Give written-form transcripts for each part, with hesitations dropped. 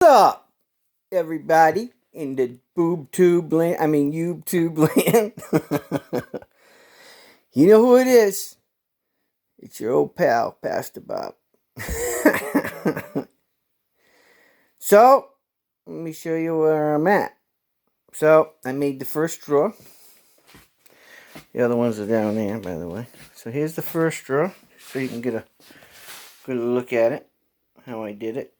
What's up, everybody in the boob tube land? YouTube land. You know who it is? It's your old pal, Pastor Bob. So, let me show you where I'm at. So, I made the first drawer. The other ones are down there, by the way. So, here's the first drawer, so you can get a good look at it, how I did it.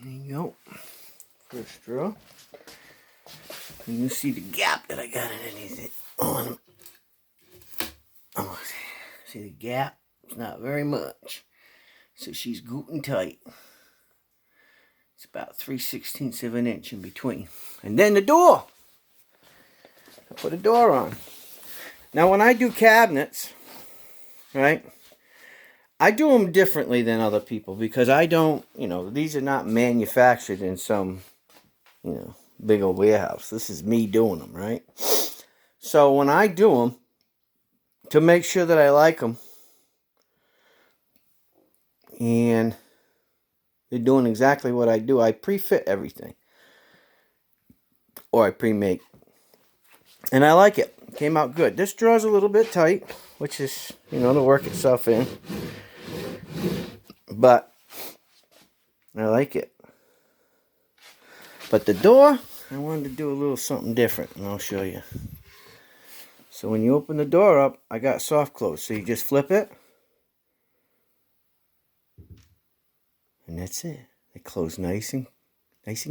There you go. First drawer. And you see the gap that I got underneath it. Oh, see the gap? It's not very much. So she's good and tight. It's about 3/16 of an inch in between. And then the door. I put a door on. Now when I do cabinets, right, I do them differently than other people because I don't, these are not manufactured in some, big old warehouse. This is me doing them, right? So when I do them, to make sure that I like them, and they're doing exactly what I do, I pre-fit everything. Or I pre-make. And I like it. Came out good. This drawer's a little bit tight, which is, to work itself in. But I like it. But the door, I wanted to do a little something different, and I'll show you. So when you open the door up, I got soft close. So you just flip it. And that's it. They close nice and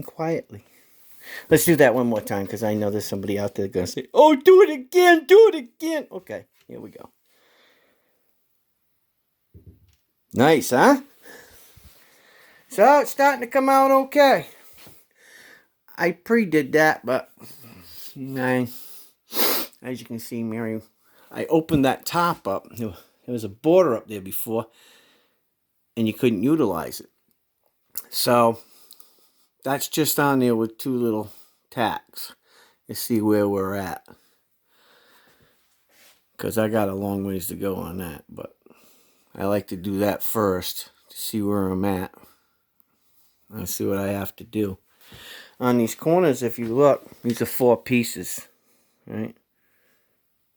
quietly. Let's do that one more time because I know there's somebody out there going to say, "Oh, do it again, do it again." Okay, here we go. Nice, huh? So it's starting to come out okay. I pre-did that, but as you can see, Mary, I opened that top up. There was a border up there before, and you couldn't utilize it. So that's just on there with two little tacks to see where we're at. Because I got a long ways to go on that, but I like to do that first to see where I'm at. I see what I have to do. On these corners, if you look, these are 4 pieces, right?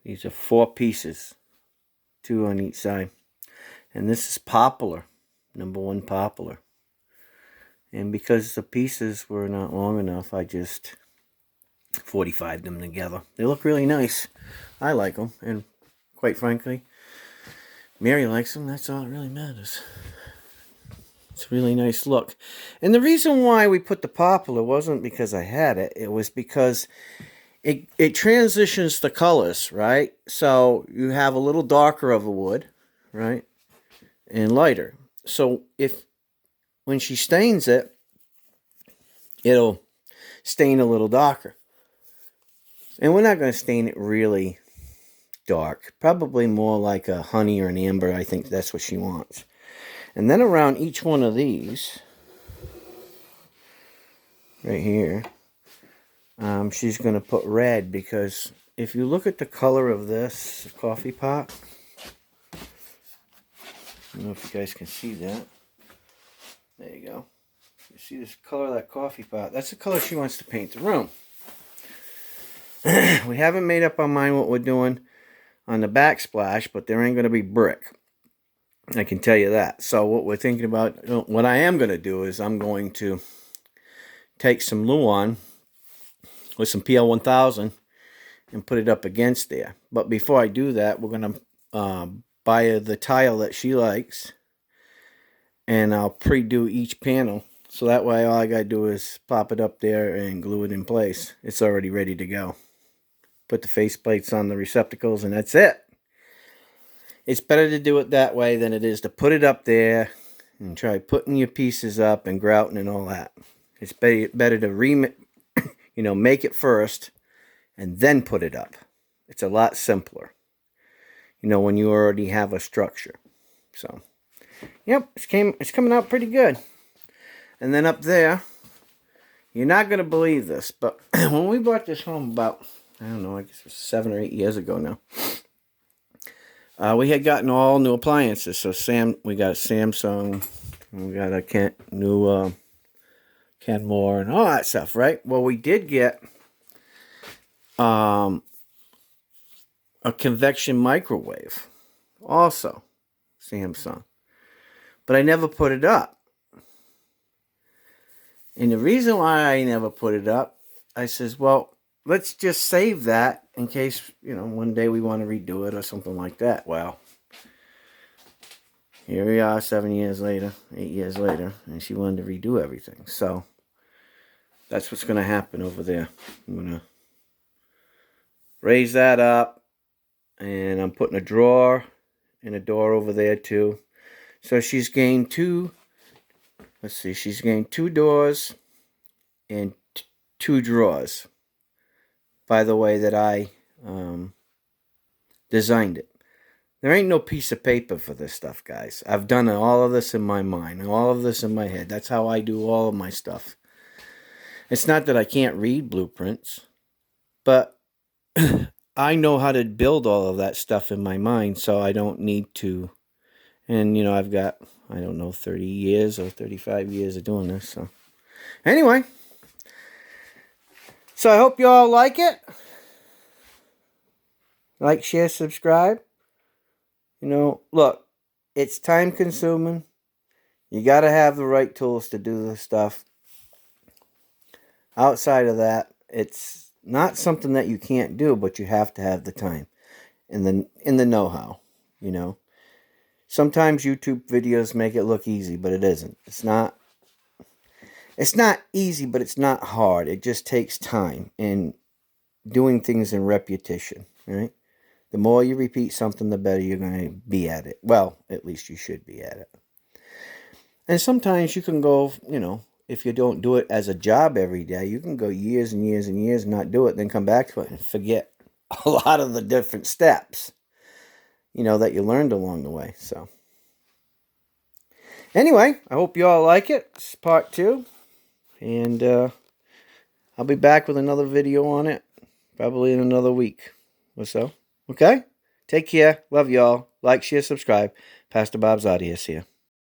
These are 4 pieces, 2 on each side. And this is poplar, number 1 poplar. And because the pieces were not long enough, I just 45'd them together. They look really nice. I like them, and quite frankly, Mary likes them. That's all that really matters. It's a really nice look. And the reason why we put the poplar wasn't because I had it. It was because it transitions the colors, right? So you have a little darker of a wood, right? And lighter. So when she stains it, it'll stain a little darker. And we're not going to stain it really dark. Probably more like a honey or an amber. I think that's what she wants. And then around each one of these, right here, she's going to put red, because if you look at the color of this coffee pot, I don't know if you guys can see that. There you go. You see this color of that coffee pot? That's the color she wants to paint the room. We haven't made up our mind what we're doing on the backsplash, but there ain't going to be brick. I can tell you that. So what we're thinking about, what I am going to do is I'm going to take some Luan with some PL1000 and put it up against there. But before I do that, we're going to buy her the tile that she likes, and I'll pre-do each panel. So that way all I got to do is pop it up there and glue it in place. It's already ready to go. Put the faceplates on the receptacles, and that's it. It's better to do it that way than it is to put it up there and try putting your pieces up and grouting and all that. It's better to make it first and then put it up. It's a lot simpler, when you already have a structure. So, yep, it's coming out pretty good. And then up there, You're not going to believe this, but when we bought this home about, I don't know, I guess it was 7 or 8 years ago now, we had gotten all new appliances. So we got a Samsung, we got a new Kenmore and all that stuff, right? Well, we did get a convection microwave, also Samsung, but I never put it up. And the reason why I never put it up, I says, well, let's just save that in case, one day we want to redo it or something like that. Well, here we are 7 years later, 8 years later, and she wanted to redo everything. So that's what's going to happen over there. I'm going to raise that up, and I'm putting a drawer and a door over there too. So she's gained she's gained 2 doors and 2 drawers, by the way that I designed it. There ain't no piece of paper for this stuff, guys. I've done all of this in my mind, all of this in my head. That's how I do all of my stuff. It's not that I can't read blueprints, but I know how to build all of that stuff in my mind, so I don't need to. And, I've got, 30 years or 35 years of doing this. So, anyway. So, I hope you all like it. Like, share, subscribe. Look, it's time consuming. You got to have the right tools to do this stuff. Outside of that, it's not something that you can't do, but you have to have the time and the know-how, Sometimes YouTube videos make it look easy, but it isn't. It's not easy, but it's not hard. It just takes time and doing things in repetition, right? The more you repeat something, the better you're going to be at it. Well, at least you should be at it. And sometimes you can go, if you don't do it as a job every day, you can go years and years and years and not do it, then come back to it and forget a lot of the different steps, that you learned along the way. So, anyway, I hope you all like it. This is part 2. And I'll be back with another video on it, probably in another week or so. Okay? Take care. Love y'all. Like, share, subscribe. Pastor Bob's Audios here.